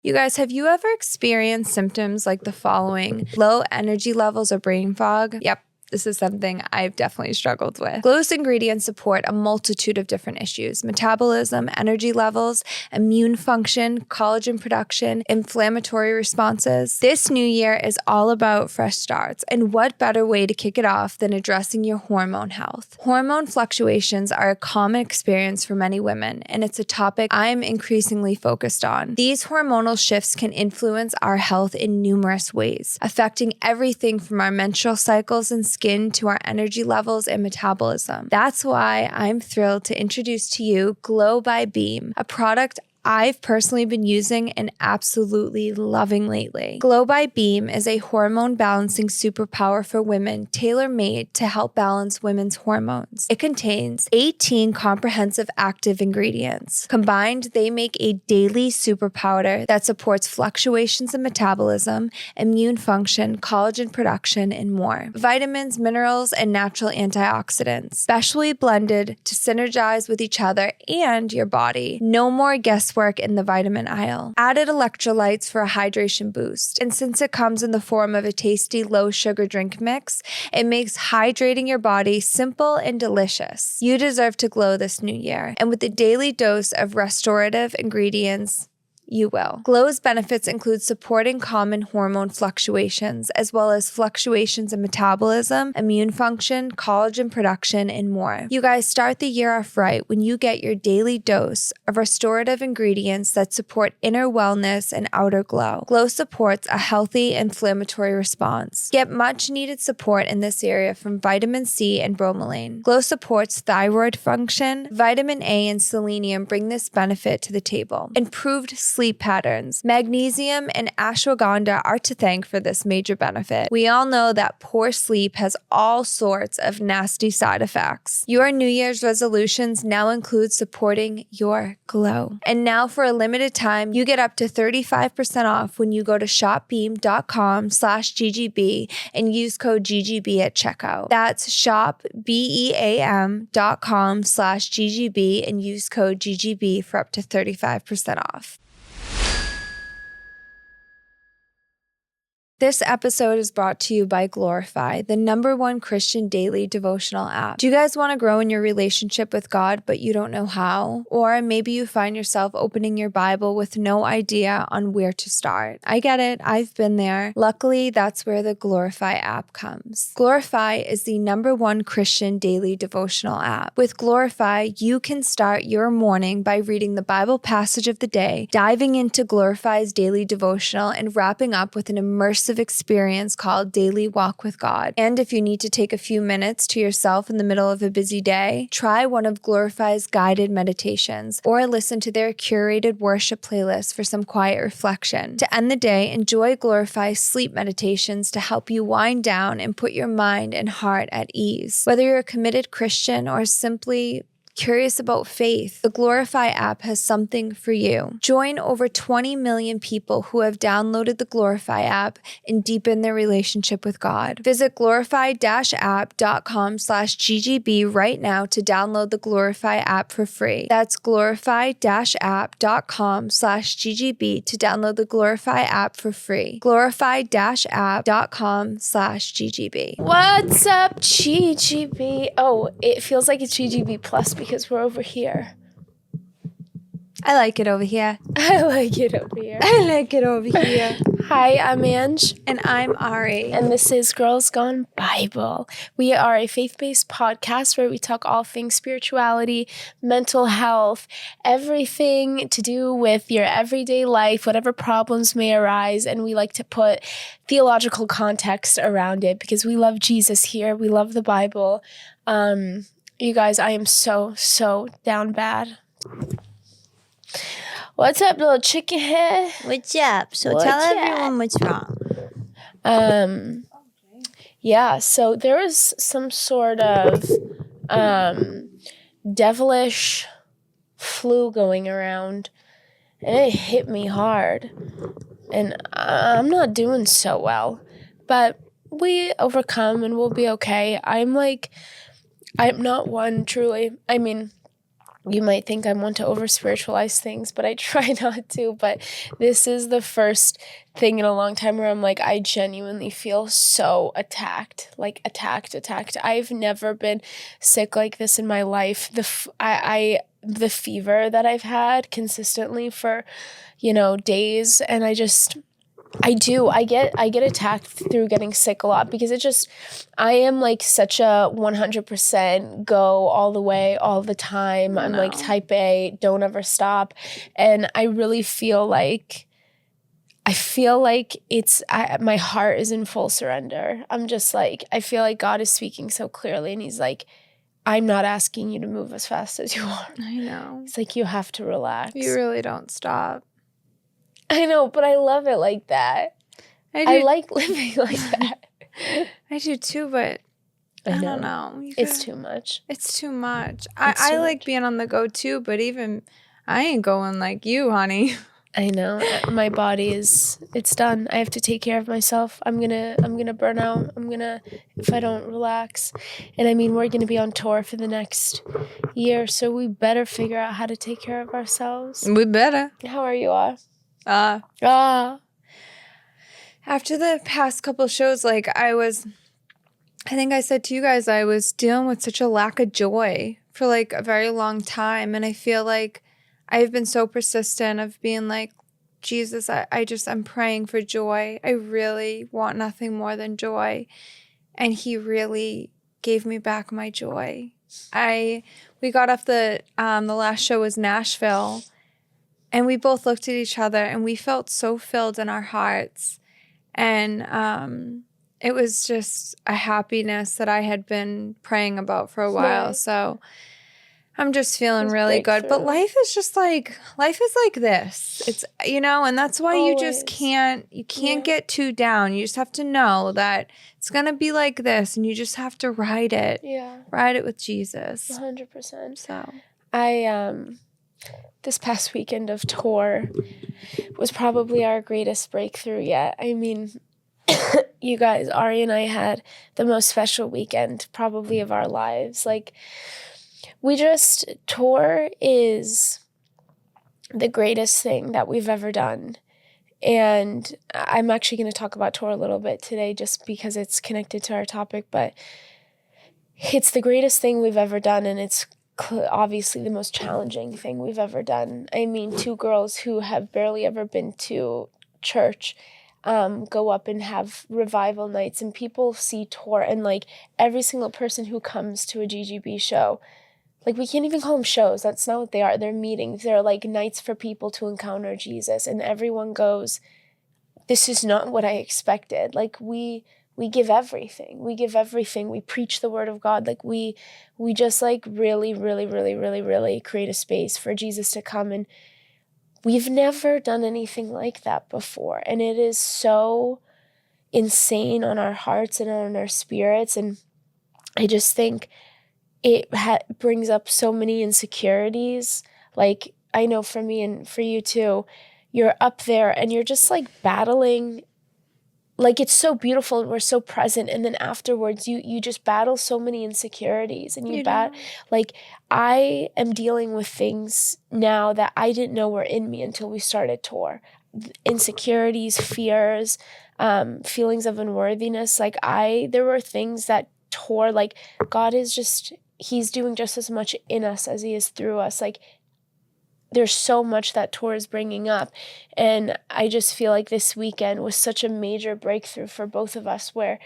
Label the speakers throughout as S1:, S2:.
S1: You guys, have you ever experienced symptoms like the following? Low energy levels or brain fog? Yep. This is something I've definitely struggled with. Glow's ingredients support a multitude of different issues: metabolism, energy levels, immune function, collagen production, inflammatory responses. This new year is all about fresh starts, and what better way to kick it off than addressing your hormone health? Hormone fluctuations are a common experience for many women, and it's a topic I'm increasingly focused on. These hormonal shifts can influence our health in numerous ways, affecting everything from our menstrual cycles and skin to our energy levels and metabolism. That's why I'm thrilled to introduce to you Glow by Beam, a product I've personally been using and absolutely loving lately. Glow by Beam is a hormone balancing superpower for women, tailor-made to help balance women's hormones. It contains 18 comprehensive active ingredients. Combined, they make a daily super powder that supports fluctuations in metabolism, immune function, collagen production, and more. Vitamins, minerals, and natural antioxidants, specially blended to synergize with each other and your body. No more guesswork in the vitamin aisle. Added electrolytes for a hydration boost. And since it comes in the form of a tasty low sugar drink mix, it makes hydrating your body simple and delicious. You deserve to glow this new year. And with a daily dose of restorative ingredients, you will. Glow's benefits include supporting common hormone fluctuations, as well as fluctuations in metabolism, immune function, collagen production, and more. You guys, start the year off right when you get your daily dose of restorative ingredients that support inner wellness and outer glow. Glow supports a healthy inflammatory response. Get much needed support in this area from vitamin C and bromelain. Glow supports thyroid function. Vitamin A and selenium bring this benefit to the table. Improved sleep patterns. Magnesium and ashwagandha are to thank for this major benefit. We all know that poor sleep has all sorts of nasty side effects. Your New Year's resolutions now include supporting your glow. And now for a limited time, you get up to 35% off when you go to shopbeam.com/GGB and use code GGB at checkout. That's shopbeam.com/GGB and use code GGB for up to 35% off. This episode is brought to you by Glorify, the #1 Christian daily devotional app. Do you guys want to grow in your relationship with God, but you don't know how? Or maybe you find yourself opening your Bible with no idea on where to start. I get it. I've been there. Luckily, that's where the Glorify app comes. Glorify is the #1 Christian daily devotional app. With Glorify, you can start your morning by reading the Bible passage of the day, diving into Glorify's daily devotional, and wrapping up with an immersive experience called Daily Walk with God. And if you need to take a few minutes to yourself in the middle of a busy day, try one of Glorify's guided meditations or listen to their curated worship playlist for some quiet reflection. To end the day, enjoy Glorify's sleep meditations to help you wind down and put your mind and heart at ease. Whether you're a committed Christian or simply curious about faith, the Glorify app has something for you. Join over 20 million people who have downloaded the Glorify app and deepen their relationship with God. Visit glorify-app.com/GGB right now to download the Glorify app for free. That's glorify-app.com/GGB to download the Glorify app for free. glorify-app.com/GGB. What's up, GGB? Oh, it feels like it's GGB plus because we're over here. I like it over here.
S2: I like it over here.
S1: I like it over here.
S2: Hi, I'm Ange.
S1: And I'm Ari.
S2: And this is Girls Gone Bible. We are a faith-based podcast where we talk all things spirituality, mental health, everything to do with your everyday life, whatever problems may arise. And we like to put theological context around it because we love Jesus here. We love the Bible. You guys, I am so down bad. What's up, little chicken head?
S3: What's up? So tell everyone what's wrong.
S2: Yeah, so there was some sort of devilish flu going around, and it hit me hard. And I'm not doing so well, but we overcome and we'll be okay. I'm not one, truly. I mean, You might think I'm one to over spiritualize things, but I try not to. But this is the first thing in a long time where I'm like, I genuinely feel so attacked, like attacked. I've never been sick like this in my life. The fever that I've had consistently for, days, and I get attacked through getting sick a lot because I am like such a 100% go all the way, all the time. I'm like type A, don't ever stop. And I really feel like, my heart is in full surrender. I'm just like, I feel like God is speaking so clearly and he's like, I'm not asking you to move as fast as you are.
S1: I know.
S2: It's like, you have to relax.
S1: You really don't stop.
S2: I know, but I love it like that. I like living like that.
S1: I do too, but I don't know.
S2: It's too much.
S1: It's too much. I like being on the go too, but even I ain't going like you, honey.
S2: I know. My body it's done. I have to take care of myself. I'm gonna burn out. If I don't relax. And I mean, we're gonna be on tour for the next year, so we better figure out how to take care of ourselves.
S1: We better.
S2: How are you all?
S1: After the past couple shows, like I think I said to you guys, I was dealing with such a lack of joy for like a very long time. And I feel like I've been so persistent of being like, Jesus, I'm praying for joy. I really want nothing more than joy. And he really gave me back my joy. We got off the last show was Nashville. And we both looked at each other and we felt so filled in our hearts. And it was just a happiness that I had been praying about for a while. Right. So I'm just feeling really good. But life is like this. It's, and that's why you just can't get too down. You just have to know that it's going to be like this and you just have to ride it. Yeah. Ride it with Jesus.
S2: 100%. So this past weekend of tour was probably our greatest breakthrough yet. I mean, you guys, Ari and I had the most special weekend probably of our lives. Like, tour is the greatest thing that we've ever done. And I'm actually going to talk about tour a little bit today just because it's connected to our topic, but it's the greatest thing we've ever done, and it's obviously the most challenging thing we've ever done. I mean, two girls who have barely ever been to church go up and have revival nights, and people see tour, and like every single person who comes to a GGB show, like we can't even call them shows. That's not what they are. They're meetings. They're like nights for people to encounter Jesus, and everyone goes, this is not what I expected. Like we give everything. We give everything. We preach the word of God. Like we just like really, really, really, really, really create a space for Jesus to come. And we've never done anything like that before. And it is so insane on our hearts and on our spirits. And I just think it brings up so many insecurities. Like I know for me and for you too, you're up there and you're just like battling. Like it's so beautiful and we're so present, and then afterwards you just battle so many insecurities, and like I am dealing with things now that I didn't know were in me until we started tour. Insecurities, fears, feelings of unworthiness. Like there were things that tour, like God is he's doing just as much in us as he is through us. Like there's so much that tour is bringing up. And I just feel like this weekend was such a major breakthrough for both of us, where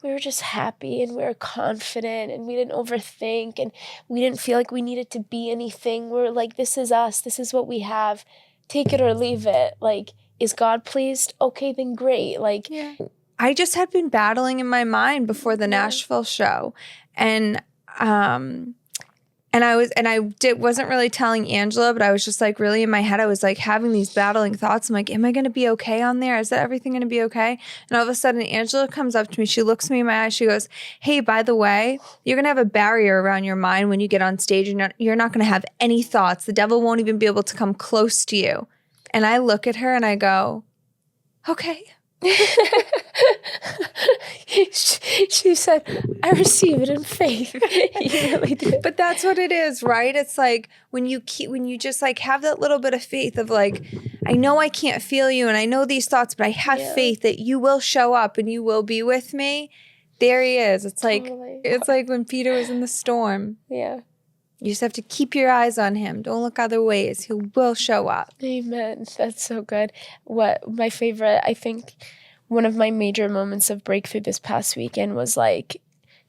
S2: we were just happy and we were confident and we didn't overthink and we didn't feel like we needed to be anything. We're like, this is us. This is what we have. Take it or leave it. Like, is God pleased? Okay, then great. Like, yeah.
S1: I just had been battling in my mind before the Nashville show. And wasn't really telling Angela, but I was just like really in my head. I was like having these battling thoughts. I'm like, am I going to be okay on there? Is that everything going to be okay? And all of a sudden, Angela comes up to me. She looks me in my eyes. She goes, hey, by the way, you're going to have a barrier around your mind when you get on stage. You're not going to have any thoughts. The devil won't even be able to come close to you. And I look at her and I go, okay.
S2: She said, I receive it in faith. You really did.
S1: But that's what it is, right? It's like when you just like have that little bit of faith of like, I know I can't feel you and I know these thoughts, but I have faith that you will show up and you will be with me. There he is. It's like, it's like when Peter was in the storm.
S2: Yeah.
S1: You just have to keep your eyes on him. Don't look other ways. He will show up.
S2: Amen. That's so good. What my favorite, I think one of my major moments of breakthrough this past weekend was like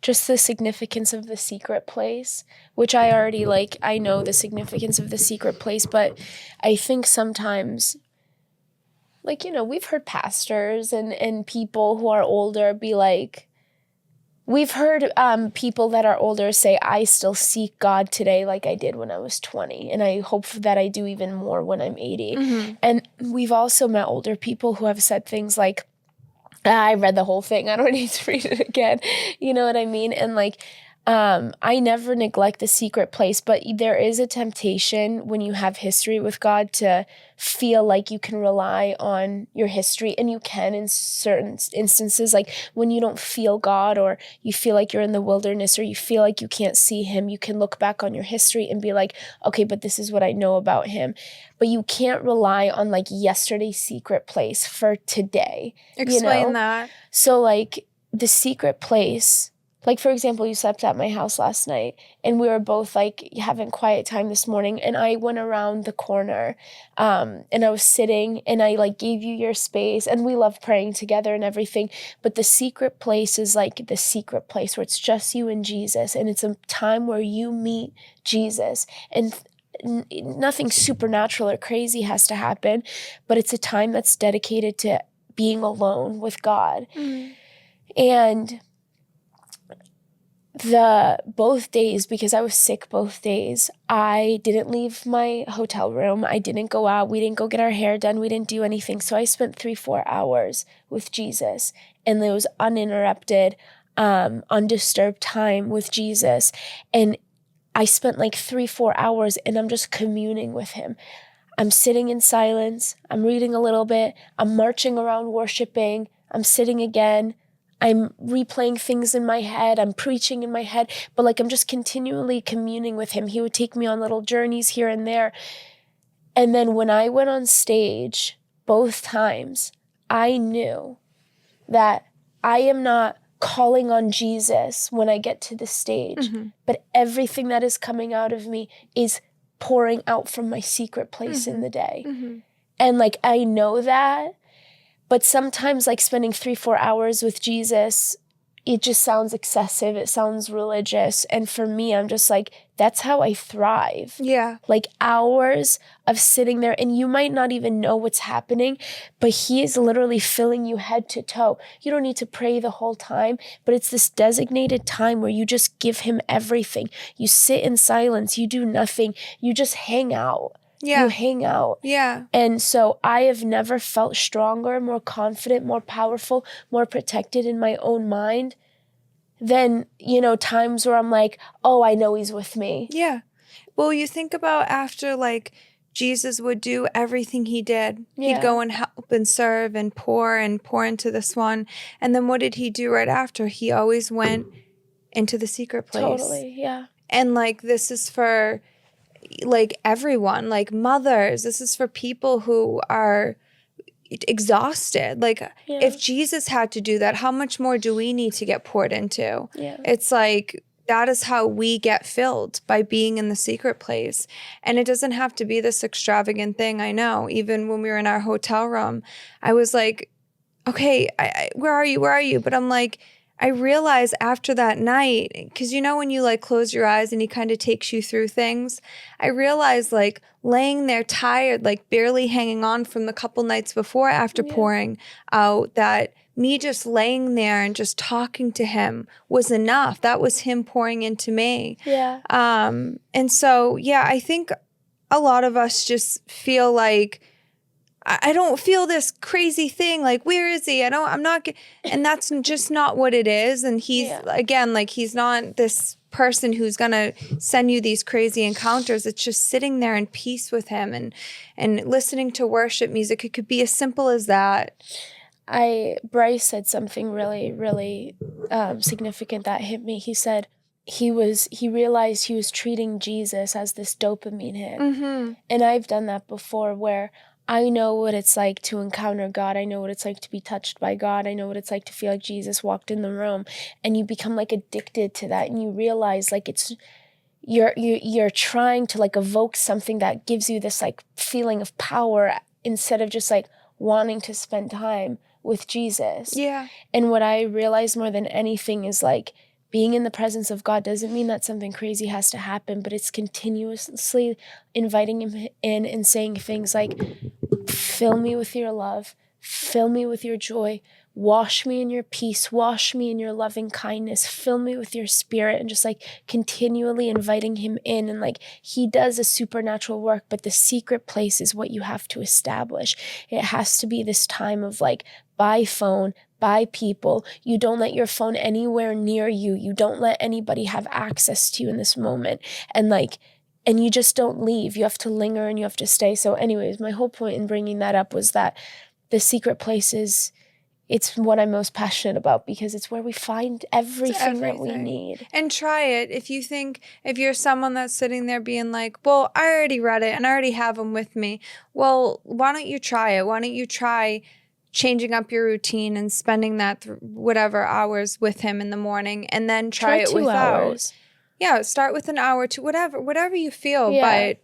S2: just the significance of the secret place, which I already like, I know the significance of the secret place, but I think sometimes, like, you know, we've heard pastors and people who are older be like, we've heard people that are older say, I still seek God today like I did when I was 20. And I hope that I do even more when I'm 80. Mm-hmm. And we've also met older people who have said things like, I read the whole thing. I don't need to read it again. You know what I mean? And like, I never neglect the secret place, but there is a temptation when you have history with God to feel like you can rely on your history, and you can in certain instances, like when you don't feel God or you feel like you're in the wilderness or you feel like you can't see him, you can look back on your history and be like, okay, but this is what I know about him. But you can't rely on like yesterday's secret place for today.
S1: Explain that.
S2: So like the secret place, like, for example, you slept at my house last night and we were both like having quiet time this morning, and I went around the corner and I was sitting and I like gave you your space, and we love praying together and everything. But the secret place is like the secret place where it's just you and Jesus, and it's a time where you meet Jesus, and nothing supernatural or crazy has to happen, but it's a time that's dedicated to being alone with God. Mm. And both days, because I was sick both days, I didn't leave my hotel room. I didn't go out. We didn't go get our hair done. We didn't do anything. So I spent 3-4 hours with Jesus, and it was uninterrupted, undisturbed time with Jesus. And I spent like 3-4 hours and I'm just communing with him. I'm sitting in silence. I'm reading a little bit. I'm marching around worshiping. I'm sitting again. I'm replaying things in my head. I'm preaching in my head, but like I'm just continually communing with him. He would take me on little journeys here and there. And then when I went on stage, both times, I knew that I am not calling on Jesus when I get to the stage, but everything that is coming out of me is pouring out from my secret place in the day. And like, I know that. But sometimes like spending 3-4 hours with Jesus, it just sounds excessive. It sounds religious. And for me, I'm just like, that's how I thrive.
S1: Yeah.
S2: Like hours of sitting there, and you might not even know what's happening, but he is literally filling you head to toe. You don't need to pray the whole time, but it's this designated time where you just give him everything. You sit in silence. You do nothing. You just hang out.
S1: Yeah.
S2: You hang out.
S1: Yeah.
S2: And so I have never felt stronger, more confident, more powerful, more protected in my own mind than, you know, times where I'm like, oh, I know he's with me.
S1: Yeah. Well, you think about after like Jesus would do everything he did. Yeah. He'd go and help and serve and pour into this one. And then what did he do right after? He always went into the secret place.
S2: Totally. Yeah.
S1: And like, this is for like everyone, like mothers, this is for people who are exhausted. Like if Jesus had to do that, how much more do we need to get poured into? Yeah. It's like, that is how we get filled, by being in the secret place. And it doesn't have to be this extravagant thing. I know, even when we were in our hotel room, I was like, okay, where are you? Where are you? But I'm like, I realized after that night, because you know when you like close your eyes and he kind of takes you through things, I realized like laying there tired, like barely hanging on from the couple nights before after pouring out, that me just laying there and just talking to him was enough. That was him pouring into me. Yeah. And so, yeah, I think a lot of us just feel like, I don't feel this crazy thing. Like, where is he? I'm not, and that's just not what it is. And he's, again, like, he's not this person who's going to send you these crazy encounters. It's just sitting there in peace with him and listening to worship music. It could be as simple as that.
S2: Bryce said something really, really significant that hit me. He said he realized he was treating Jesus as this dopamine hit.
S1: Mm-hmm.
S2: And I've done that before, where I know what it's like to encounter God. I know what it's like to be touched by God. I know what it's like to feel like Jesus walked in the room, and you become like addicted to that, and you realize like it's you're trying to like evoke something that gives you this like feeling of power instead of just like wanting to spend time with Jesus.
S1: Yeah.
S2: And what I realized more than anything is like being in the presence of God doesn't mean that something crazy has to happen, but it's continuously inviting him in and saying things like, fill me with your love, fill me with your joy, wash me in your peace, wash me in your loving kindness, fill me with your spirit, and just like continually inviting him in. And like he does a supernatural work, but the secret place is what you have to establish. It has to be this time of like by phone, by people. You don't let your phone anywhere near you. You don't let anybody have access to you in this moment. And you just don't leave. You have to linger and you have to stay. So anyways, my whole point in bringing that up was that the secret place it's what I'm most passionate about, because it's where we find everything that we need.
S1: And try it. If you're someone that's sitting there being like, well, I already read it and I already have them with me. Well, why don't you try it? Why don't you try changing up your routine and spending that whatever hours with him in the morning, and then try it
S2: 2
S1: without.
S2: hours.
S1: Yeah, start with an hour to whatever you feel.
S2: Yeah.
S1: But,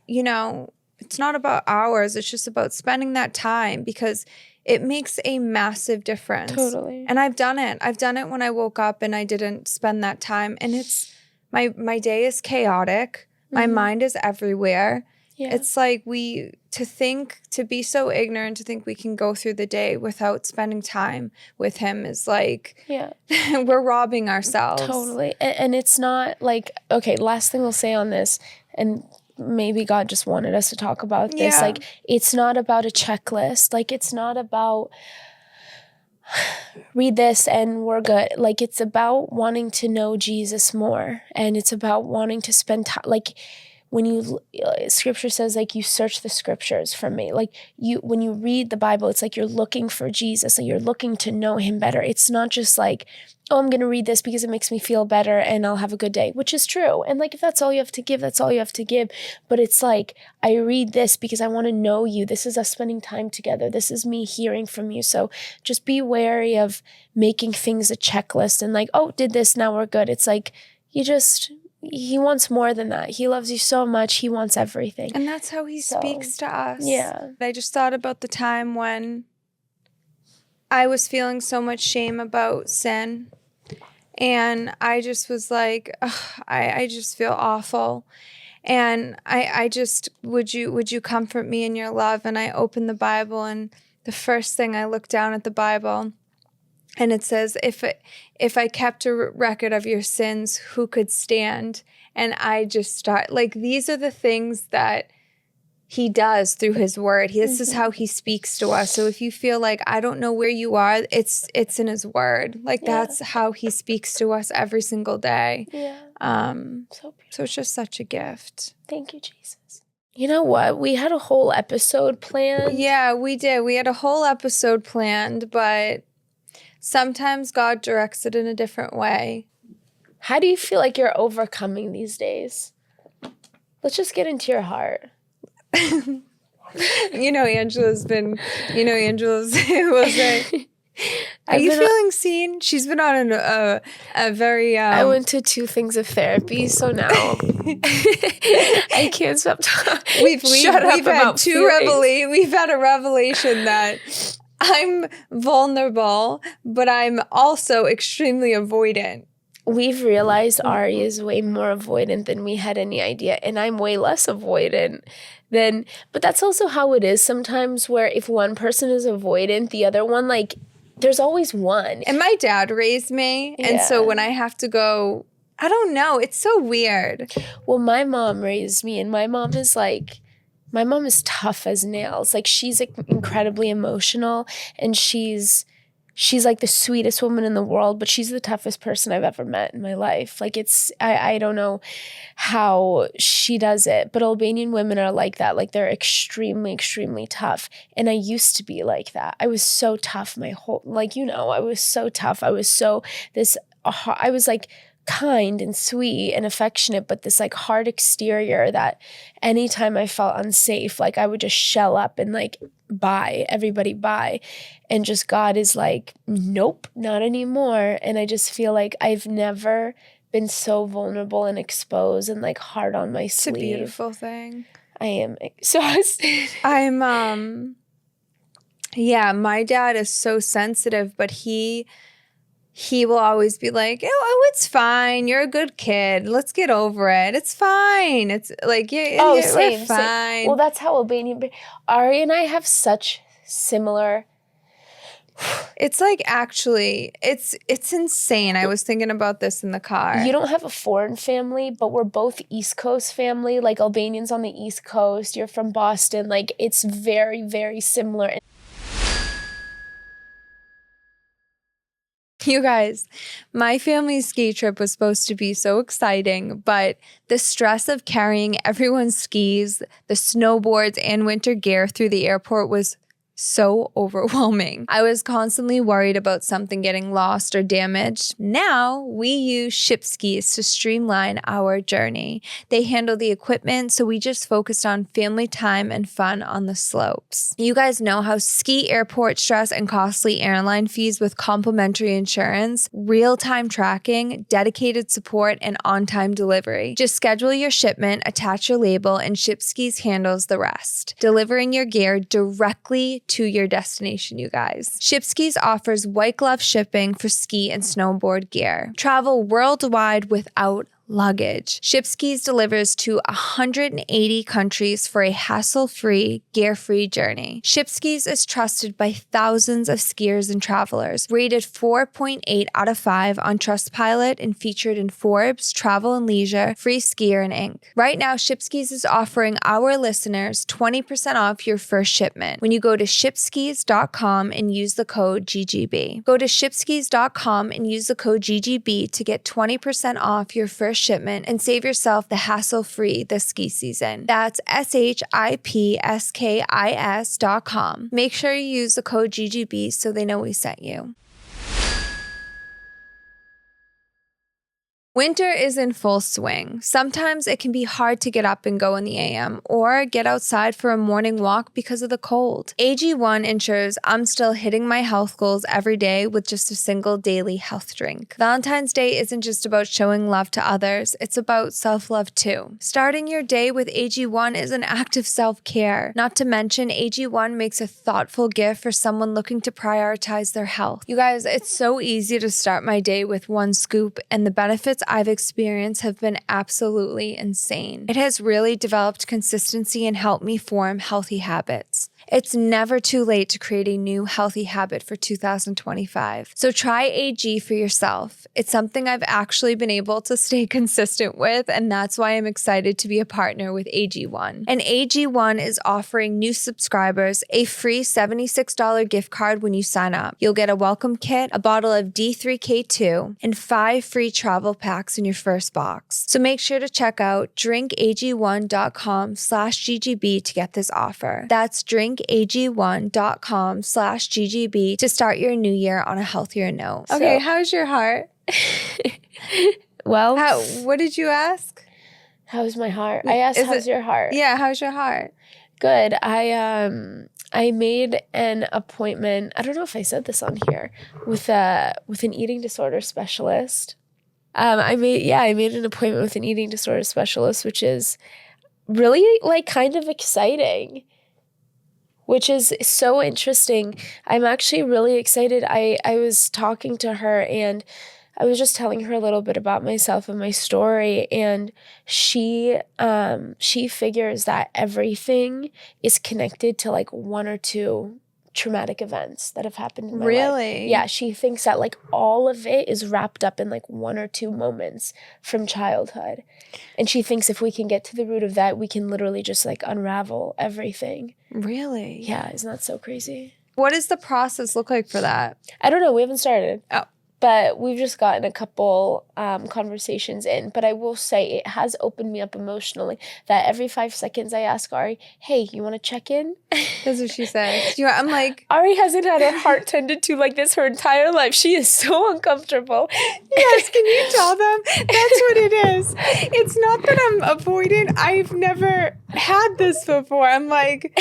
S1: it's not about hours. It's just about spending that time, because it makes a massive difference.
S2: Totally.
S1: And I've done it. I've done it when I woke up and I didn't spend that time. And it's my day is chaotic. My mind is everywhere.
S2: Yeah.
S1: It's like to be so ignorant to think we can go through the day without spending time with him is like, we're robbing ourselves.
S2: Totally. And it's not like, okay, last thing I'll say on this, and maybe God just wanted us to talk about this.
S1: Yeah.
S2: Like, it's not about a checklist. Like, it's not about read this and we're good. Like, it's about wanting to know Jesus more. And it's about wanting to spend time. Like, when scripture says like you search the scriptures for me, like when you read the Bible, it's like you're looking for Jesus and you're looking to know him better. It's not just like, oh, I'm going to read this because it makes me feel better and I'll have a good day, which is true. And like, if that's all you have to give, that's all you have to give. But it's like, I read this because I want to know you. This is us spending time together. This is me hearing from you. So just be wary of making things a checklist and like, oh, did this, now we're good. It's like, he wants more than that. He loves you so much. He wants everything.
S1: And that's how he speaks to us.
S2: Yeah.
S1: I just thought about the time when I was feeling so much shame about sin. And I just was like, I just feel awful. And I just, would you comfort me in your love? And I opened the Bible, and the first thing I looked down at the Bible, and it says, if I kept a record of your sins, who could stand? And I just start, like, these are the things that he does through his word. This is how he speaks to us. So if you feel like, I don't know where you are, it's in his word. Like, that's how he speaks to us every single day.
S2: Yeah.
S1: So it's just such a gift.
S2: Thank you, Jesus. You know what? We had a whole episode planned.
S1: Yeah, we did. We had a whole episode planned, but sometimes God directs it in a different way.
S2: How do you feel like you're overcoming these days? Let's just get into your heart.
S1: Angela's will say, are you feeling seen? She's been on a very...
S2: I went to 2 things of therapy, so now I can't stop talking.
S1: We've had a revelation that I'm vulnerable, but I'm also extremely avoidant.
S2: We've realized Ari is way more avoidant than we had any idea, and I'm way less avoidant but that's also how it is sometimes, where if one person is avoidant, the other one, like, there's always one.
S1: And my dad raised me, and so when I have to go, I don't know, it's so weird.
S2: Well, my mom raised me, and my mom is tough as nails. Like, she's incredibly emotional, and she's she's like the sweetest woman in the world, but she's the toughest person I've ever met in my life. Like I don't know how she does it, but Albanian women are like that. Like they're extremely, extremely tough. And I used to be like that. I was so tough I was so tough. I was like kind and sweet and affectionate, but this like hard exterior that anytime I felt unsafe, like I would just shell up and like everybody bye. And just God is like, nope, not anymore. And I just feel like I've never been so vulnerable and exposed and like hard on my sleeve.
S1: It's a beautiful thing.
S2: I am exhausted.
S1: My dad is so sensitive, but he will always be like, oh, it's fine. You're a good kid. Let's get over it. It's fine. It's like, we're fine.
S2: Same. Well, that's how Albanian. Ari and I have such similar.
S1: It's like, actually, it's insane. I was thinking about this in the car.
S2: You don't have a foreign family, but we're both East Coast family. Like Albanians on the East Coast. You're from Boston. Like it's very, very similar.
S1: You guys, my family's ski trip was supposed to be so exciting, but the stress of carrying everyone's skis, the snowboards, and winter gear through the airport was so overwhelming. I was constantly worried about something getting lost or damaged. Now we use ship skis to streamline our journey. They handle the equipment, so we just focused on family time and fun on the slopes. You guys know how ski airport stress and costly airline fees with complimentary insurance, real-time tracking, dedicated support, and on-time delivery. Just schedule your shipment, attach your label, and Ship Skis handles the rest, delivering your gear directly to your destination, you guys. Ship Skis offers white glove shipping for ski and snowboard gear. Travel worldwide without luggage. Ship Skis delivers to 180 countries for a hassle-free, gear-free journey. Ship Skis is trusted by thousands of skiers and travelers, rated 4.8 out of 5 on Trustpilot and featured in Forbes, Travel and Leisure, Free Skier, and Inc. Right now, Ship Skis is offering our listeners 20% off your first shipment when you go to shipskis.com and use the code GGB. Go to shipskis.com and use the code GGB to get 20% off your first shipment and save yourself the hassle-free this ski season. That's shipskis.com. Make sure you use the code GGB so they know we sent you. Winter is in full swing. Sometimes it can be hard to get up and go in the AM or get outside for a morning walk because of the cold. AG1 ensures I'm still hitting my health goals every day with just a single daily health drink. Valentine's Day isn't just about showing love to others, it's about self-love too. Starting your day with AG1 is an act of self-care. Not to mention, AG1 makes a thoughtful gift for someone looking to prioritize their health. You guys, it's so easy to start my day with one scoop, and the benefits I've experienced have been absolutely insane. It has really developed consistency and helped me form healthy habits. It's never too late to create a new healthy habit for 2025. So try AG for yourself. It's something I've actually been able to stay consistent with, and that's why I'm excited to be a partner with AG1. And AG1 is offering new subscribers a free $76 gift card when you sign up. You'll get a welcome kit, a bottle of D3K2, and 5 free travel packs in your first box. So make sure to check out drinkag1.com/GGB to get this offer. That's drinkag1.com/GGB to start your new year on a healthier note. Okay, how's your heart?
S2: Well,
S1: what did you ask?
S2: How's my heart? I asked, how's your heart?
S1: Yeah, how's your heart?
S2: Good. I made an appointment. I don't know if I said this on here with an eating disorder specialist. I made an appointment with an eating disorder specialist, which is really like kind of exciting, which is so interesting. I'm actually really excited. I was talking to her and I was just telling her a little bit about myself and my story, and she figures that everything is connected to like one or two traumatic events that have happened in my life.
S1: Really?
S2: Yeah, she thinks that like all of it is wrapped up in like one or two moments from childhood. And she thinks if we can get to the root of that, we can literally just like unravel everything.
S1: Really?
S2: Yeah, isn't that so crazy?
S1: What does the process look like for that?
S2: I don't know. We haven't started.
S1: Oh.
S2: But we've just gotten a couple conversations in. But I will say it has opened me up emotionally that every 5 seconds I ask Ari, hey, you want to check in?
S1: That's what she says. I'm like...
S2: Ari hasn't had her heart tended to like this her entire life. She is so uncomfortable.
S1: Yes, can you tell them? That's what it is. It's not that I'm avoidant. I've never had this before. I'm like,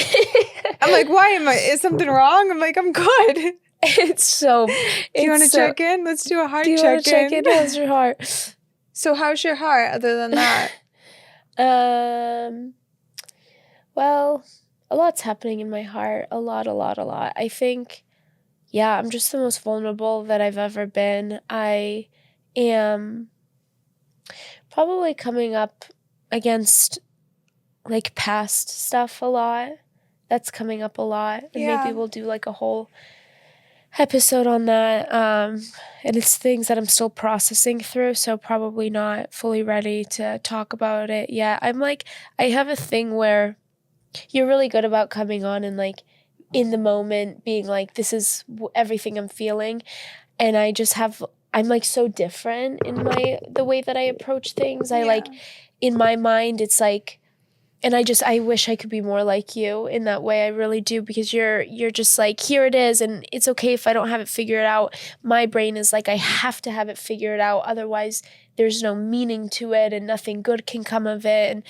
S1: why is something wrong? I'm like, I'm good.
S2: It's so...
S1: Do you want to check in? Let's do a heart check-in.
S2: Do you want to check in? How's your heart?
S1: So how's your heart other than that?
S2: Well, a lot's happening in my heart. A lot. I think, yeah, I'm just the most vulnerable that I've ever been. I am probably coming up against like past stuff a lot. That's coming up a lot. And maybe we'll do like a whole episode on that. And it's things that I'm still processing through, so probably not fully ready to talk about it yet. I have a thing where you're really good about coming on and like in the moment being like, this is everything I'm feeling. And I'm like so different in the way that I approach things. In my mind, it's like, and I wish I could be more like you in that way. I really do, because you're just like, here it is, and it's okay if I don't have it figured out. My brain is like, I have to have it figured out. Otherwise, there's no meaning to it and nothing good can come of it. And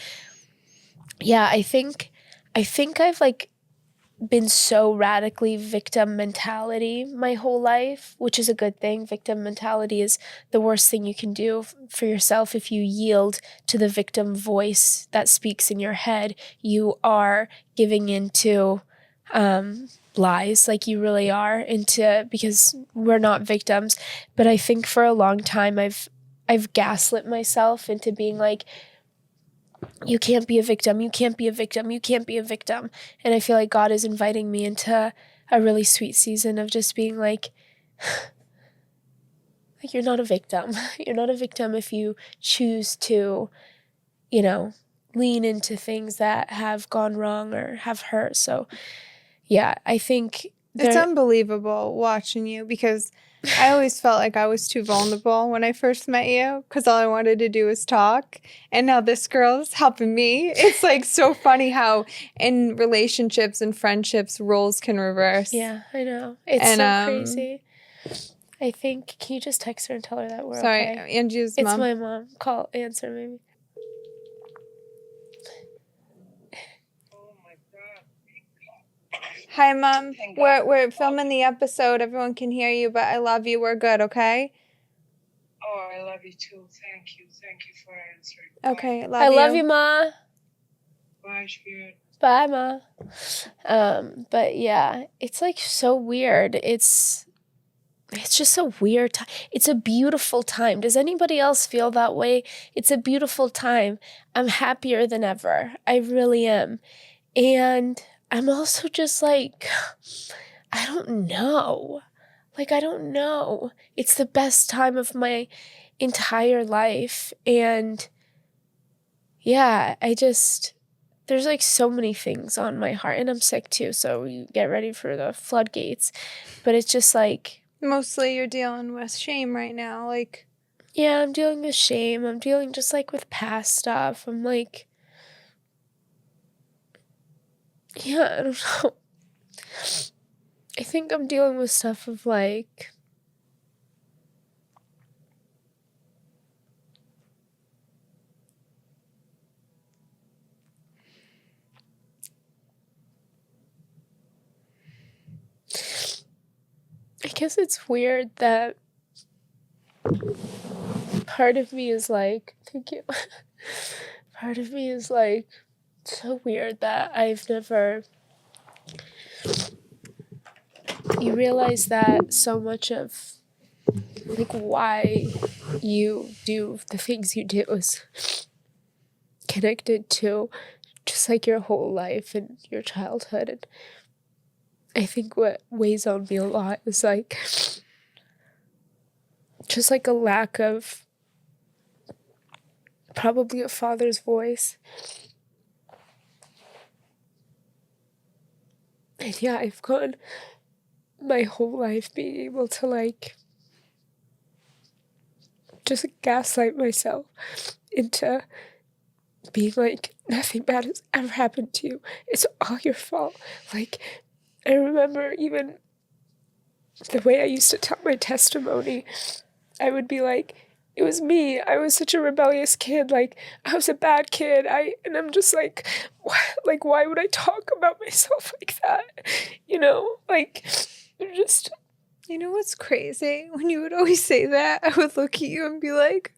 S2: yeah, I think I've like been so radically victim mentality my whole life, which is a good thing. Victim mentality is the worst thing you can do for yourself. If you yield to the victim voice that speaks in your head, you are giving into lies, like you really are, because we're not victims. But I think for a long time I've gaslit myself into being like, you can't be a victim, you can't be a victim, you can't be a victim. And I feel like God is inviting me into a really sweet season of just being like you're not a victim. You're not a victim if you choose to, lean into things that have gone wrong or have hurt. So yeah, I think
S1: it's unbelievable watching you, because I always felt like I was too vulnerable when I first met you, because all I wanted to do was talk. And now this girl's helping me. It's like so funny how in relationships and friendships, roles can reverse.
S2: Yeah, I know. It's so crazy. I think, can you just text her and tell her that we're okay?
S1: Sorry, Angie's
S2: mom.
S1: It's
S2: my mom. Answer maybe.
S1: Hi, Mom. We're filming the episode. Everyone can hear you, but I love you. We're good, okay?
S4: Oh, I love you too. Thank you. Thank you for answering.
S1: Okay,
S2: I love you, Ma.
S4: Bye, Spirit.
S2: Bye, Ma. But yeah, it's like so weird. It's just a weird time. It's a beautiful time. Does anybody else feel that way? It's a beautiful time. I'm happier than ever. I really am. And I'm also just like, I don't know. I don't know. It's the best time of my entire life. And yeah, there's like so many things on my heart. And I'm sick too, so you get ready for the floodgates. But it's just like...
S1: Mostly you're dealing with shame right now.
S2: Yeah, I'm dealing with shame. I'm dealing just like with past stuff. I'm like... Yeah, I don't know. I think I'm dealing with stuff of like... I guess it's weird that part of me is like, thank you. Part of me is like, so weird that I've never... You realize that so much of like why you do the things you do is connected to just like your whole life and your childhood. And I think what weighs on me a lot is like just like a lack of probably a father's voice. And yeah, I've gone my whole life being able to like just gaslight myself into being like, nothing bad has ever happened to you. It's all your fault. Like, I remember even the way I used to tell my testimony, I would be like, it was me. I was such a rebellious kid. Like, I was a bad kid. And I'm just like, why would I talk about myself like that? You know, like, just.
S1: You know what's crazy? When you would always say that, I would look at you and be like,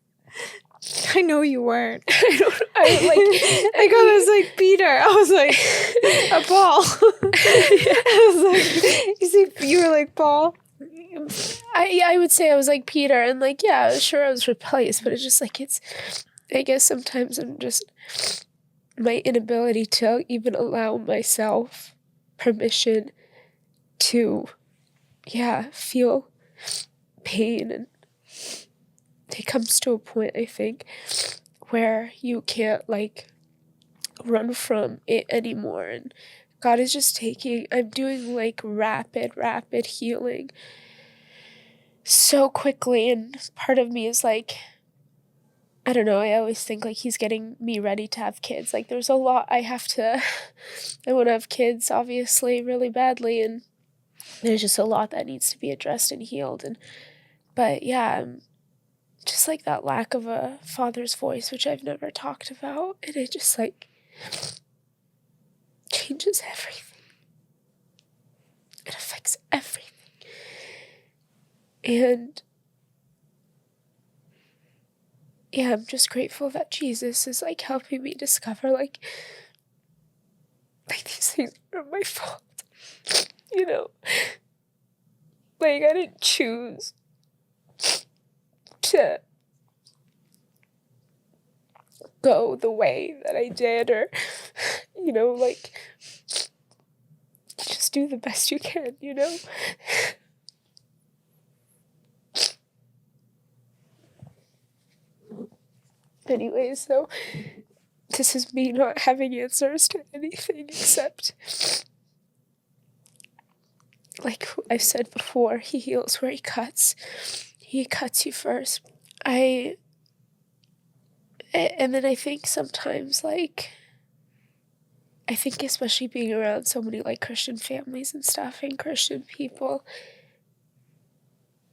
S1: I know you weren't. I was like Peter. I was like a Paul. I was like, you see, you were like Paul.
S2: I would say I was like Peter, and like, yeah, sure, I was rebellious, but it's just like, I guess sometimes I'm just, my inability to even allow myself permission to, feel pain, and it comes to a point, I think, where you can't like run from it anymore, and God is just I'm doing like rapid healing so quickly, and part of me is like, I don't know, I always think like he's getting me ready to have kids. Like there's a lot I want to have kids obviously really badly, and there's just a lot that needs to be addressed and healed, but just like that lack of a father's voice, which I've never talked about, and it just like changes everything. It affects everything. And I'm just grateful that Jesus is like helping me discover like these things are my fault. You know? Like I didn't choose to go the way that I did, or like just do the best you can, Anyways, so this is me not having answers to anything except, like I've said before, he heals where he cuts. He cuts you first. And then I think sometimes, like, I think especially being around so many, like, Christian families and stuff and Christian people,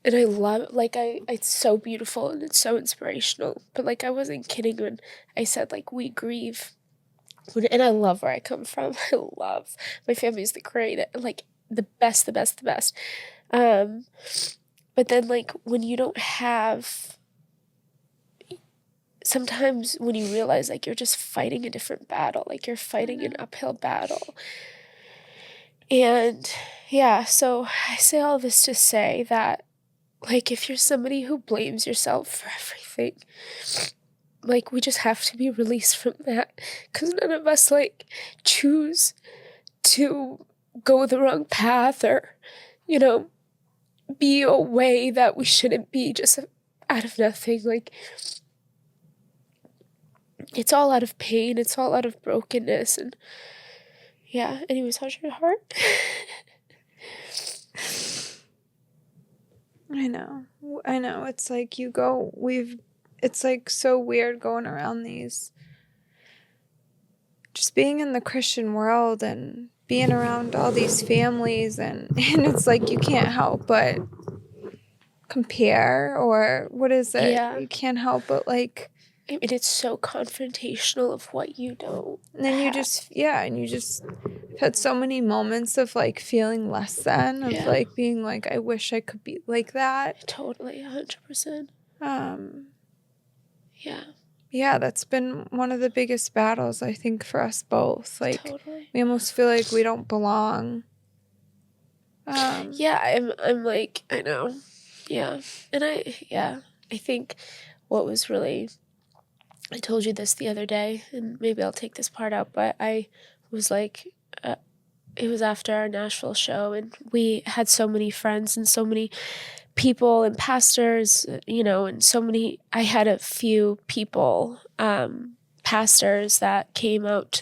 S2: and I love, like, it's so beautiful and it's so inspirational, but, like, I wasn't kidding when I said, like, we grieve, and I love where I come from. I love, my family's the best. But then, like, when you don't have, sometimes when you realize, like, you're just fighting a different battle, like, you're fighting an uphill battle. And, so I say all this to say that, like, if you're somebody who blames yourself for everything, like, we just have to be released from that, because none of us, like, choose to go the wrong path or, be a way that we shouldn't be just out of nothing. Like, it's all out of pain. It's all out of brokenness. And anyways, how's your heart?
S1: I know. It's like it's like so weird going around just being in the Christian world and being around all these families, and it's like you can't help but compare, or what is it?
S2: Yeah.
S1: You can't help but like,
S2: I mean, it's so confrontational of what you don't.
S1: And then you just had so many moments of like feeling less than, of like being like, I wish I could be like that.
S2: Totally, 100%.
S1: Yeah, that's been one of the biggest battles, I think, for us both. Like,
S2: totally.
S1: We almost feel like we don't belong.
S2: I'm like, I know. Yeah. And I think what was really, I told you this the other day, and maybe I'll take this part out, but I was like, it was after our Nashville show, and we had so many friends and so many people and pastors, and so many, I had a few people, pastors that came out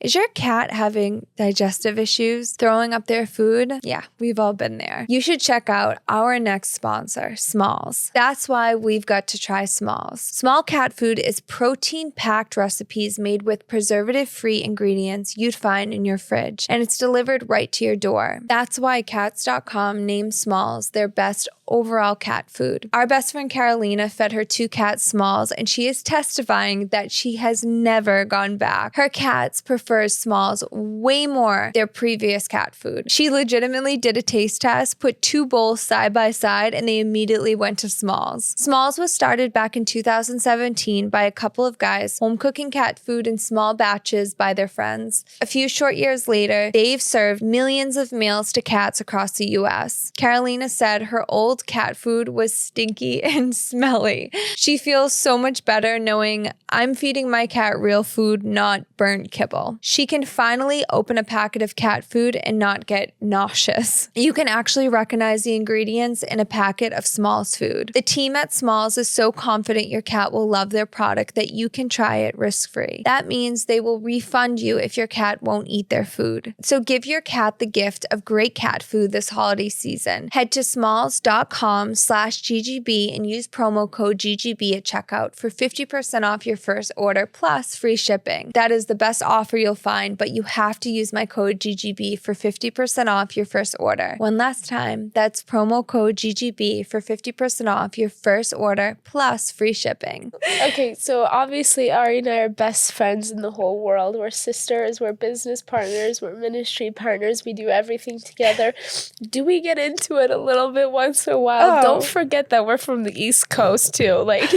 S1: Is your cat having digestive issues, throwing up their food? Yeah, we've all been there. You should check out our next sponsor, Smalls. That's why we've got to try Smalls. Small cat food is protein-packed recipes made with preservative-free ingredients you'd find in your fridge, and it's delivered right to your door. That's why Cats.com named Smalls their best overall cat food. Our best friend Carolina fed her 2 cats Smalls, and she is testifying that she has never gone back. Her cats prefers Smalls way more their previous cat food. She legitimately did a taste test, put 2 bowls side by side, and they immediately went to Smalls. Smalls was started back in 2017 by a couple of guys home cooking cat food in small batches by their friends. A few short years later, they've served millions of meals to cats across the US. Carolina said her old cat food was stinky and smelly. She feels so much better knowing I'm feeding my cat real food, not burnt kibble. She can finally open a packet of cat food and not get nauseous. You can actually recognize the ingredients in a packet of Smalls food. The team at Smalls is so confident your cat will love their product that you can try it risk-free. That means they will refund you if your cat won't eat their food. So give your cat the gift of great cat food this holiday season. Head to smalls.com/GGB and use promo code GGB at checkout for 50% off your first order plus free shipping. That is the best offer you'll find, but you have to use my code GGB for 50% off your first order. One last time, that's promo code GGB for 50% off your first order plus free shipping.
S2: Okay, so obviously Ari and I are best friends in the whole world. We're sisters, we're business partners, we're ministry partners. We do everything together. Do we get into it a little bit once in a while?
S1: Oh.
S2: Don't forget that we're from the East Coast too. Like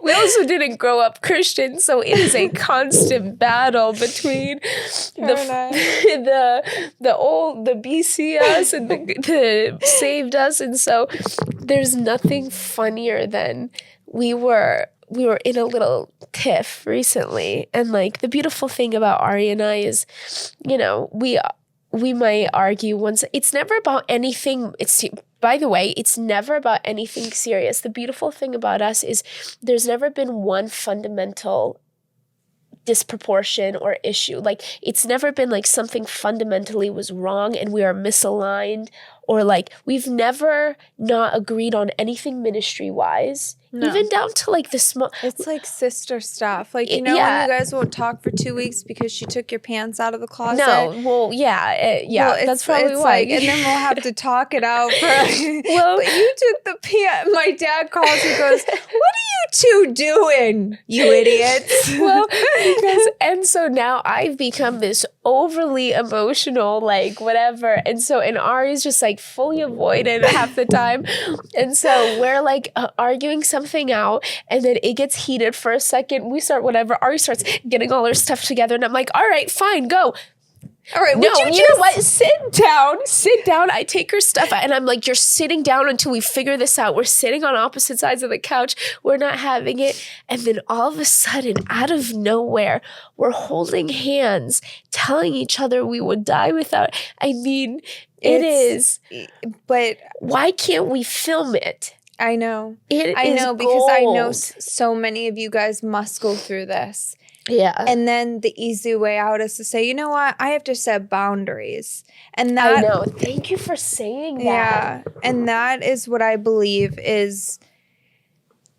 S2: we also didn't grow up Christian, so it is a constant battle between the BC us and the saved us, and so there's nothing funnier than we were in a little tiff recently, and like the beautiful thing about Ari and I is, you know, we might argue once. It's never about anything. By the way, it's never about anything serious. The beautiful thing about us is there's never been one fundamental disproportion or issue. Like it's never been like something fundamentally was wrong and we are misaligned, or like we've never not agreed on anything ministry wise. No. Even down to like the small.
S1: It's like sister stuff. Like, when you guys won't talk for 2 weeks because she took your pants out of the closet.
S2: No, well, yeah,
S1: Well,
S2: that's probably why.
S1: Like, and then we'll have to talk it out. But you took the pants. My dad calls and goes, "What are you two doing, you idiots?"
S2: Well, and so now I've become this overly emotional, like whatever. And so, and Ari's just like fully avoidant half the time. And so we're like arguing something out, and then it gets heated for a second. We start whatever. Ari starts getting all her stuff together, and I'm like, all right, fine, go.
S1: All right,
S2: no, you know what? Sit down. I take her stuff out, and I'm like, you're sitting down until we figure this out. We're sitting on opposite sides of the couch. We're not having it. And then all of a sudden, out of nowhere, we're holding hands, telling each other we would die without. I mean, it is.
S1: But
S2: why can't we film it?
S1: I know.
S2: I know
S1: because I know so many of you guys must go through this.
S2: Yeah.
S1: And then the easy way out is to say, you know what? I have to set boundaries. And that,
S2: I know. Thank you for saying that.
S1: Yeah. And that is what I believe is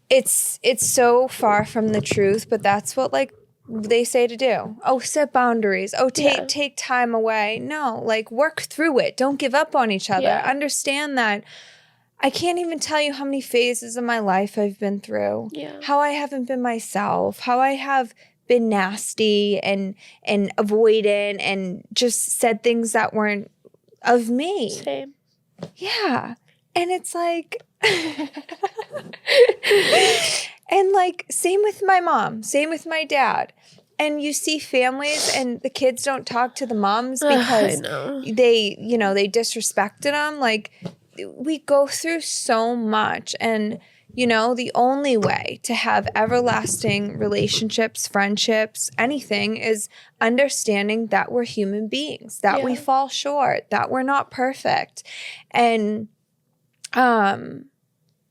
S1: it's so far from the truth, but that's what like they say to do. Oh, set boundaries. Oh, take time away. No, like work through it. Don't give up on each other.
S2: Yeah.
S1: Understand that I can't even tell you how many phases of my life I've been through.
S2: Yeah.
S1: How I haven't been myself. How I have been nasty and avoidant and just said things that weren't of me.
S2: Same.
S1: Yeah. And it's like, and like, same with my mom, same with my dad. And you see families and the kids don't talk to the moms because they disrespected them. Like, we go through so much, and the only way to have everlasting relationships, friendships, anything is understanding that we're human beings, that we fall short, that we're not perfect. And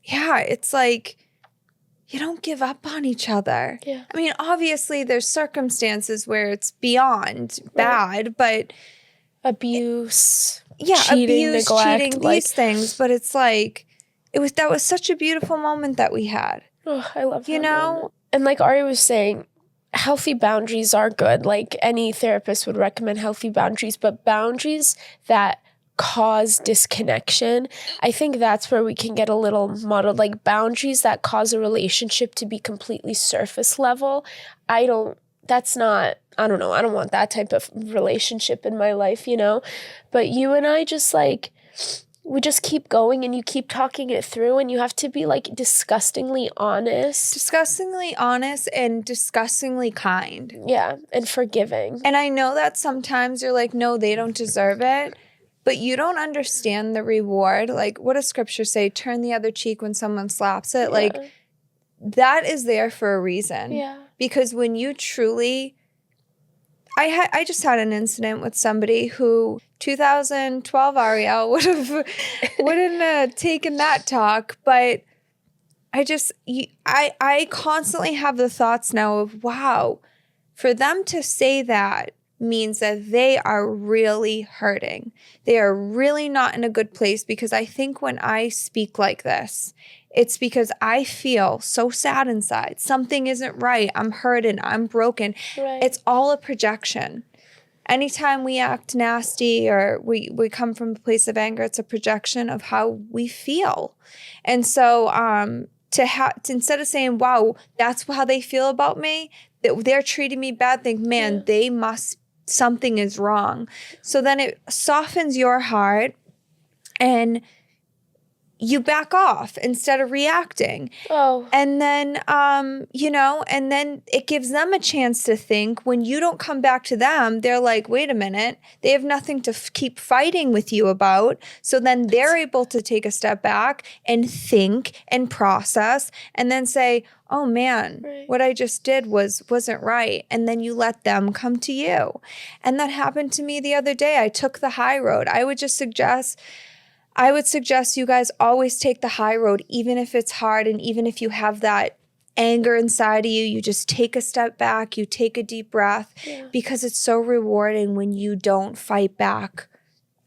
S1: it's like you don't give up on each other.
S2: Yeah.
S1: I mean, obviously there's circumstances where it's beyond bad, but
S2: Abuse,
S1: cheating,
S2: neglect,
S1: cheating, these things. But it's like, that was such a beautiful moment that we had.
S2: Oh, I love that
S1: you know?
S2: moment. And like Ari was saying, healthy boundaries are good. Like any therapist would recommend healthy boundaries, but boundaries that cause disconnection, I think that's where we can get a little muddled. Like boundaries that cause a relationship to be completely surface level, I don't want that type of relationship in my life, But you and I just like, we just keep going and you keep talking it through, and you have to be like disgustingly honest.
S1: Disgustingly honest and disgustingly kind.
S2: Yeah, and forgiving.
S1: And I know that sometimes you're like, no, they don't deserve it. But you don't understand the reward. Like, what does scripture say? Turn the other cheek when someone slaps it.
S2: Yeah.
S1: Like, that is there for a reason.
S2: Yeah.
S1: Because when you truly... I just had an incident with somebody who 2012 Ariel wouldn't have taken that talk, but I constantly have the thoughts now of, wow, for them to say that means that they are really hurting. They are really not in a good place, because I think when I speak like this, it's because I feel so sad inside. Something isn't right. I'm hurting. I'm broken.
S2: Right.
S1: It's all a projection. Anytime we act nasty or we come from a place of anger, it's a projection of how we feel. And so instead of saying, wow, that's how they feel about me, that they're treating me bad, think, man, they must, something is wrong. So then it softens your heart and you back off instead of reacting.
S2: Oh.
S1: And then, and then it gives them a chance to think. When you don't come back to them, they're like, wait a minute, they have nothing to keep fighting with you about. So then they're able to take a step back and think and process and then say, oh man, what I just did wasn't right. And then you let them come to you. And that happened to me the other day. I took the high road. I would suggest you guys always take the high road, even if it's hard and even if you have that anger inside of you. You just take a step back, you take a deep breath, because it's so rewarding when you don't fight back.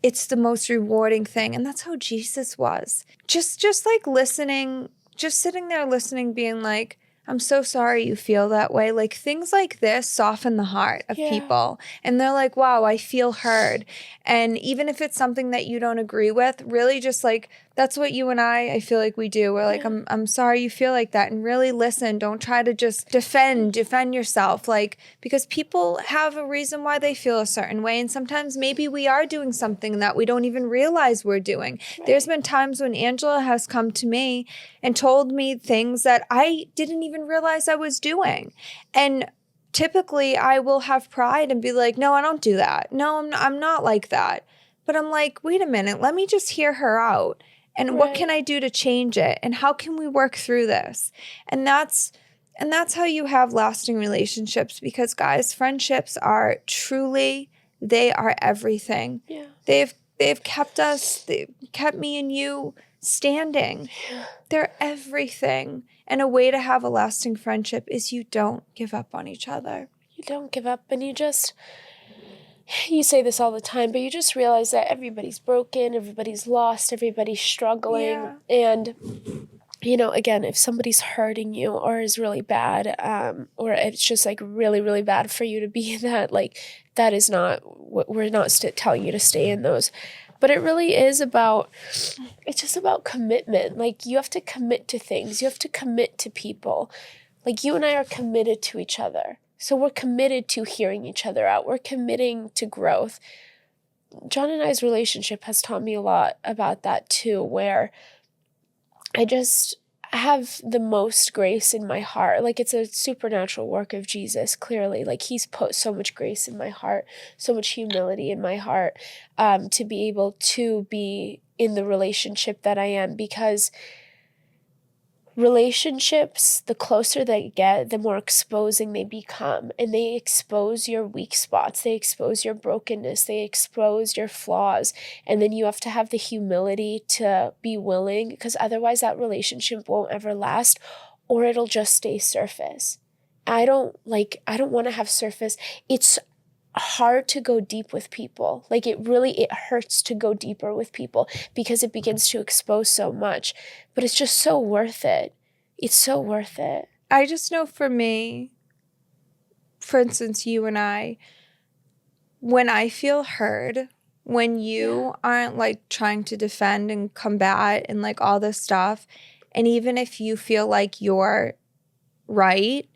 S1: It's the most rewarding thing. And that's how Jesus was. Just like listening, just sitting there listening, being like, I'm so sorry you feel that way. Like, things like this soften the heart of people. And they're like, wow, I feel heard. And even if it's something that you don't agree with, really just like, that's what you and I feel like we do. We're like, I'm sorry you feel like that. And really listen. Don't try to just defend yourself. Like, because people have a reason why they feel a certain way. And sometimes maybe we are doing something that we don't even realize we're doing. There's been times when Angela has come to me and told me things that I didn't even realize I was doing. And typically I will have pride and be like, no, I don't do that. No, I'm not like that. But I'm like, wait a minute, let me just hear her out. And what can I do to change it? And how can we work through this? And that's how you have lasting relationships, because guys, friendships are truly, they are everything. Yeah. They've kept me and you standing. They're everything. And a way to have a lasting friendship is you don't give up on each other.
S2: You don't give up, and you say this all the time, but you just realize that everybody's broken, everybody's lost, everybody's struggling. And, again, if somebody's hurting you or is really bad, or it's just like really, really bad for you to be in that, like, that is not what we're not telling you to stay in those. But it really is it's just about commitment. Like, you have to commit to things. You have to commit to people. Like, you and I are committed to each other. So we're committed to hearing each other out. We're committing to growth. John and I's relationship has taught me a lot about that too, where I just have the most grace in my heart. Like, it's a supernatural work of Jesus, clearly. Like, he's put so much grace in my heart, so much humility in my heart, to be able to be in the relationship that I am, because relationships, the closer they get, the more exposing they become. And they expose your weak spots. They expose your brokenness. They expose your flaws. And then you have to have the humility to be willing, because otherwise that relationship won't ever last. or it'll just stay surface. I don't want to have surface. It's hard to go deep with people. Like it hurts to go deeper with people because it begins to expose so much, but it's just so worth it. It's so worth it.
S1: I just know for me, for instance, you and I, when I feel heard, when you aren't like trying to defend and combat and like all this stuff, and even if you feel like you're right,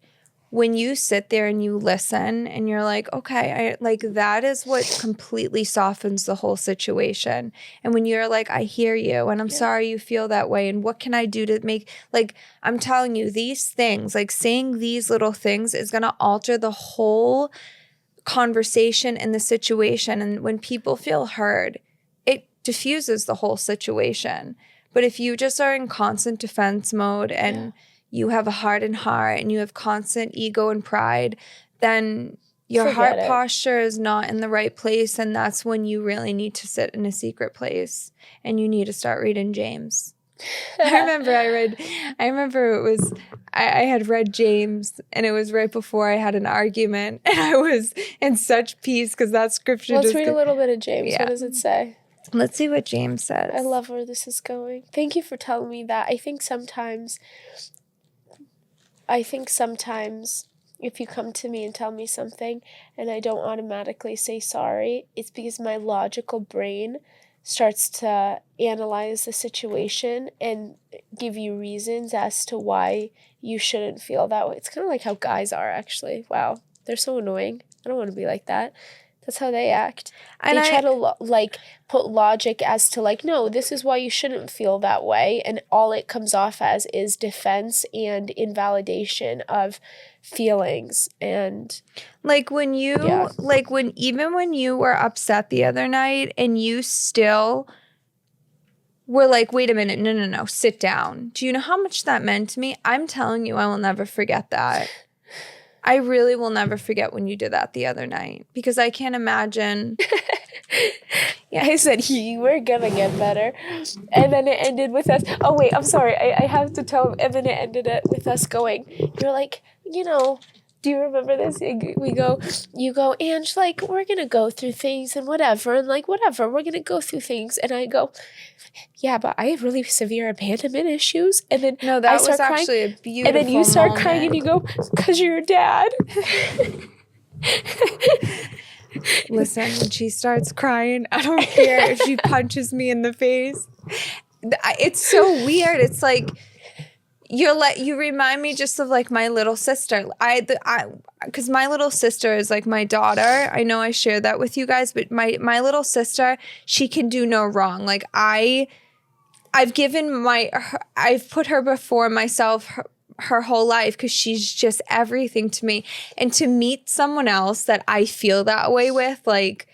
S1: when you sit there and you listen and you're like, okay, that is what completely softens the whole situation. And when you're like, I hear you and I'm sorry you feel that way. And what can I do to make, like, I'm telling you these things, like saying these little things is going to alter the whole conversation and the situation. And when people feel heard, it diffuses the whole situation. But if you just are in constant defense mode and you have a hardened heart and you have constant ego and pride, then your heart posture is not in the right place. And that's when you really need to sit in a secret place and you need to start reading James. I had read James and it was right before I had an argument and I was in such peace because that scripture
S2: Let's read a little bit of James. Yeah. What does it say?
S1: Let's see what James says.
S2: I love where this is going. Thank you for telling me that. I think sometimes if you come to me and tell me something and I don't automatically say sorry, it's because my logical brain starts to analyze the situation and give you reasons as to why you shouldn't feel that way. It's kind of like how guys are, actually. Wow, they're so annoying. I don't want to be like that. That's how they act. And they try to put logic as to like, no, this is why you shouldn't feel that way. And all it comes off as is defense and invalidation of feelings. And
S1: like when you, when you were upset the other night and you still were like, wait a minute, no, sit down. Do you know how much that meant to me? I'm telling you, I will never forget that. I really will never forget when you did that the other night because I can't imagine.
S2: I said, you were going to get better. And then it ended with us. Oh, wait, I'm sorry. I have to tell him. And then it ended with us going, you're like, do you remember this? You go, Ange, like, we're going to go through things and whatever. And like, whatever, we're going to go through things. And I go, yeah, but I have really severe abandonment issues. And then
S1: no, that was actually a beautiful
S2: And then you start crying and you go, because you're your dad.
S1: Listen, when she starts crying, I don't care if she punches me in the face. It's so weird. It's like, you remind me just of like my little sister. Because my little sister is like my daughter. I know I shared that with you guys, but my little sister, she can do no wrong. Like I've put her before myself her whole life because she's just everything to me. And to meet someone else that I feel that way with, like,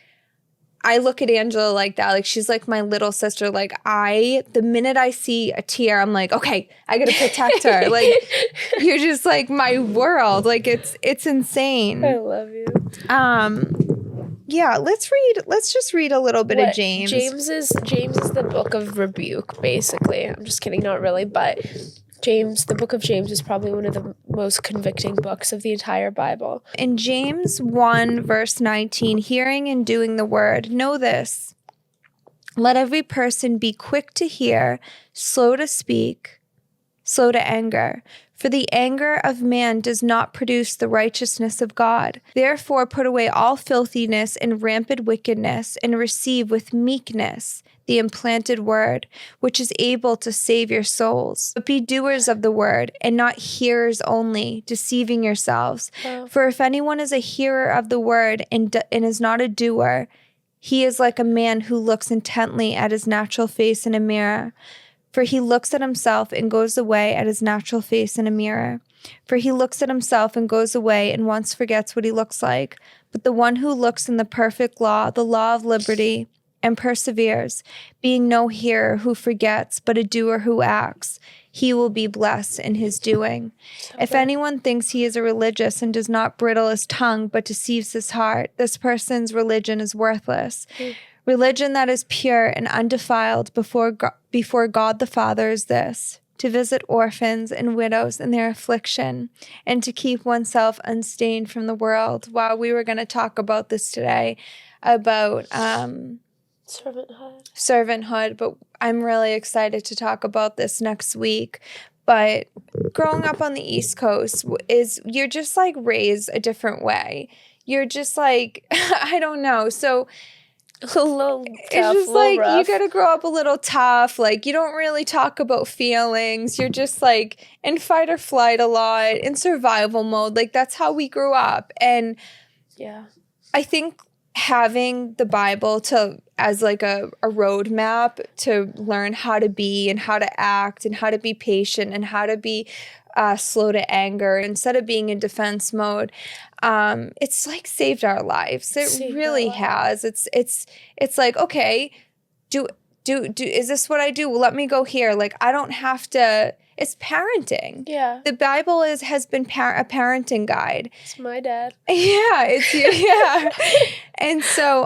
S1: I look at Angela like that. Like, she's like my little sister. Like, the minute I see a tear, I'm like, okay, I gotta protect her. Like, you're just like my world. Like, it's insane.
S2: I love you.
S1: Yeah, let's just read a little bit of James.
S2: James is the book of rebuke, basically. I'm just kidding, not really, but the book of James is probably one of the most convicting books of the entire Bible.
S1: In James 1, verse 19, hearing and doing the word, know this. Let every person be quick to hear, slow to speak, slow to anger. For the anger of man does not produce the righteousness of God. Therefore put away all filthiness and rampant wickedness, and receive with meekness the implanted word, which is able to save your souls. But be doers of the word, and not hearers only, deceiving yourselves. Oh. For if anyone is a hearer of the word and is not a doer, he is like a man who looks intently at his natural face in a mirror. For he looks at himself and goes away at his natural face in a mirror. For he looks at himself and goes away and once forgets what he looks like. But the one who looks in the perfect law, the law of liberty, and perseveres, being no hearer who forgets, but a doer who acts, he will be blessed in his doing. If anyone thinks he is a religious and does not bridle his tongue, but deceives his heart, this person's religion is worthless. Religion that is pure and undefiled before God the Father is this: to visit orphans and widows in their affliction, and to keep oneself unstained from the world. Wow, we were going to talk about this today, about servanthood, but I'm really excited to talk about this next week. But growing up on the East Coast is, you're just like raised a different way. You're just like, I don't know. So
S2: A little tough,
S1: it's just like,
S2: rough.
S1: you got to grow up a little tough. Like, you don't really talk about feelings. You're just like in fight or flight a lot, in survival mode. Like, that's how we grew up. And
S2: Yeah.
S1: I think having the Bible as like a roadmap to learn how to be and how to act and how to be patient and how to be slow to anger instead of being in defense mode, it's like saved our lives. It really has. It's like, okay, is this what I do? Well, let me go here. Like, I don't have to. It's parenting.
S2: Yeah.
S1: The Bible has been a parenting guide.
S2: It's my dad.
S1: Yeah, it's you. Yeah. And so,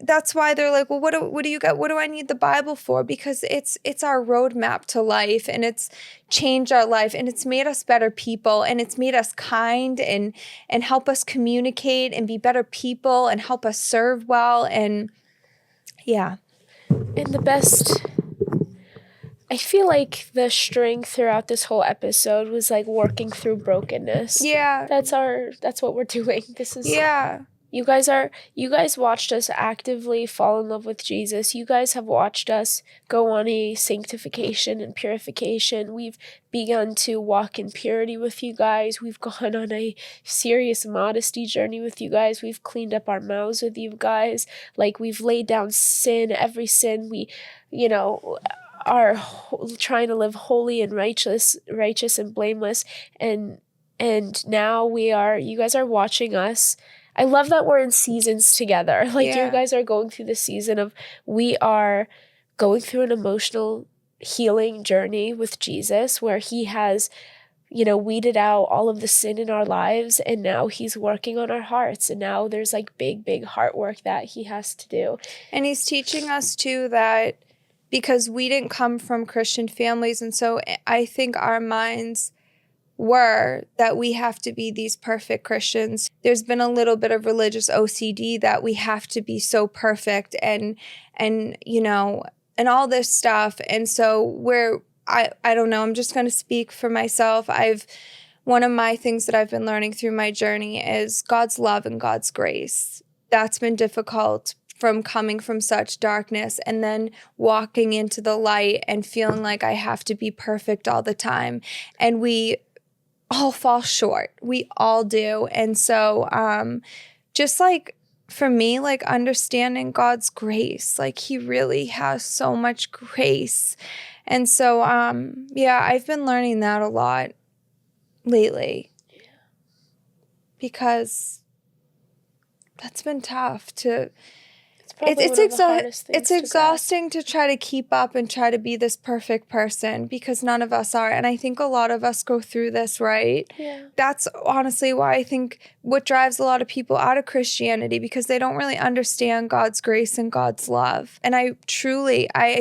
S1: that's why they're like, well, what do you got? What do I need the Bible for? Because it's our roadmap to life, and it's changed our life, and it's made us better people, and it's made us kind and help us communicate and be better people and help us serve well. And yeah.
S2: And I feel like the string throughout this whole episode was like working through brokenness.
S1: Yeah.
S2: That's what we're doing. This is
S1: Yeah.
S2: You guys watched us actively fall in love with Jesus. You guys have watched us go on a sanctification and purification. We've begun to walk in purity with you guys. We've gone on a serious modesty journey with you guys. We've cleaned up our mouths with you guys. Like, we've laid down sin, every sin we, are trying to live holy and righteous and blameless. And now you guys are watching us. I love that we're in seasons together. Like, you guys are going through the season of, we are going through an emotional healing journey with Jesus, where he has, weeded out all of the sin in our lives, and now he's working on our hearts. And now there's like big heart work that he has to do.
S1: And he's teaching us too that, because we didn't come from Christian families, and so I think our minds were that we have to be these perfect Christians. There's been a little bit of religious OCD that we have to be so perfect and all this stuff. And so I don't know, I'm just going to speak for myself. One of my things that I've been learning through my journey is God's love and God's grace. That's been difficult, from coming from such darkness and then walking into the light and feeling like I have to be perfect all the time. And we all fall short. We all do. And so just like, for me, like, understanding God's grace, like, he really has so much grace. And so, I've been learning that a lot lately. Yeah. Because that's been tough to... It's exhausting to try to keep up and try to be this perfect person, because none of us are. And I think a lot of us go through this, right?
S2: Yeah.
S1: That's honestly why I think what drives a lot of people out of Christianity, because they don't really understand God's grace and God's love. And I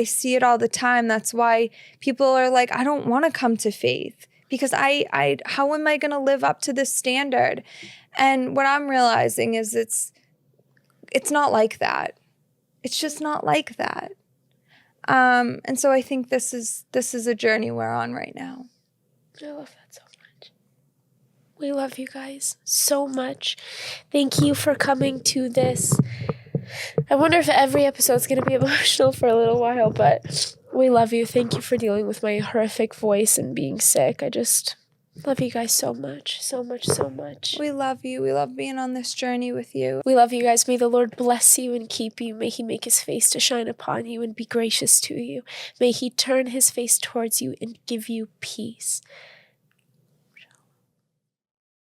S1: see it all the time. That's why people are like, I don't want to come to faith, because how am I going to live up to this standard? And what I'm realizing is it's not like that. It's just not like that. And so I think this is a journey we're on right now.
S2: I love that so much. We love you guys so much. Thank you for coming to this. I wonder if every episode's going to be emotional for a little while, but we love you. Thank you for dealing with my horrific voice and being sick. I just love you guys so much, so much, so much.
S1: We love you. We love being on this journey with you.
S2: We love you guys. May the Lord bless you and keep you. May he make his face to shine upon you and be gracious to you. May he turn his face towards you and give you peace.